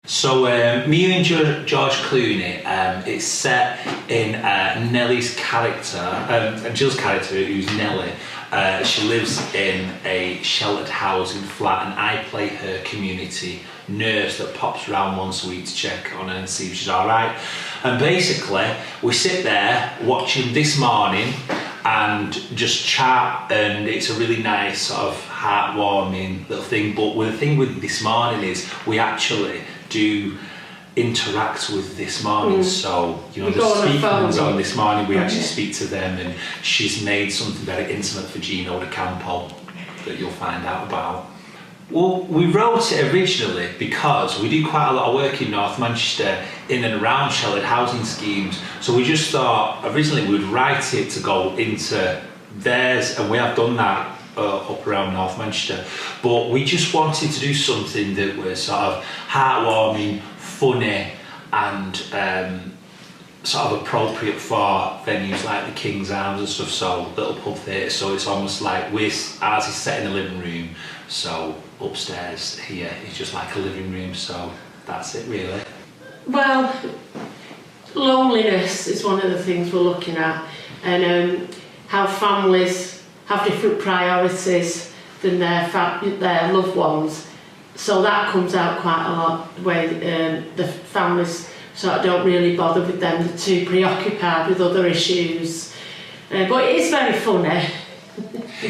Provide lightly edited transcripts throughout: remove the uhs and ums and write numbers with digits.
So me and George Clooney, it's set in Nellie's character, Jill's character, who's Nellie. She lives in a sheltered housing flat, and I play her community nurse that pops around once a week to check on her and see if she's all right. And basically, we sit there watching This Morning and just chat, and it's a really nice sort of heartwarming little thing. But the thing with This Morning is we actually do interact with This Morning. So, you know, the Speakmans on This Morning, we actually speak to them, and she's made something very intimate for Gino D'Acampo that you'll find out about. Well, we wrote it originally because we do quite a lot of work in North Manchester in and around sheltered housing schemes. So we just thought originally we'd write it to go into theirs, and we have done that up around North Manchester. But we just wanted to do something that was sort of heartwarming, funny, and sort of appropriate for venues like the King's Arms and stuff, so little pub theatre. So it's almost like ours is set in a living room, so upstairs here is just like a living room, so that's it really. Well, loneliness is one of the things we're looking at, and how families have different priorities than their loved ones. So that comes out quite a lot, where the families sort of don't really bother with them, they're too preoccupied with other issues. But it is very funny.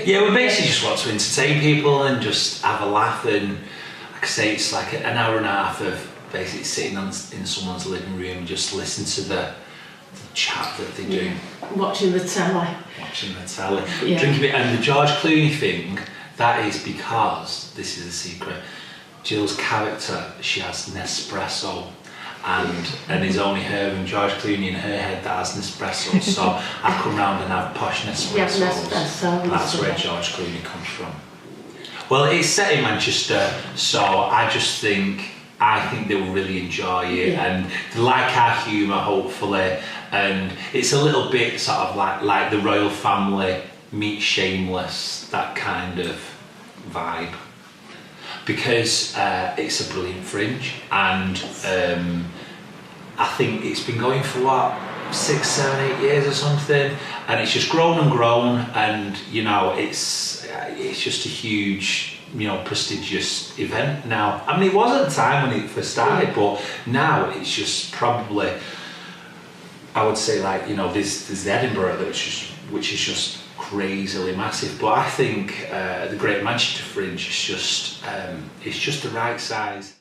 Yeah, we basically just want to entertain people and just have a laugh, and like I say, it's like an hour and a half of basically sitting in someone's living room and just listen to the chat that they do. Watching the telly. Watching the telly. Drinking a bit. And the George Clooney thing, that is because, this is a secret, Jill's character, she has Nespresso, and it's only her and George Clooney in her head that has Nespresso, so I come round and have posh Nespressos. Nespresso. That's where George Clooney comes from. Well, it's set in Manchester, so I think they will really enjoy it, and they like our humour, hopefully, and it's a little bit sort of like the royal family meet Shameless, that kind of vibe. Because it's a brilliant Fringe, and I think it's been going for what, 6, 7, 8 years or something, and it's just grown and grown, and you know, it's just a huge, you know, prestigious event now. I mean, it was at the time when it first started, but now it's just probably, I would say, like, you know, there's the Edinburgh which is just crazily massive, but I think the Great Manchester Fringe is just it's just the right size.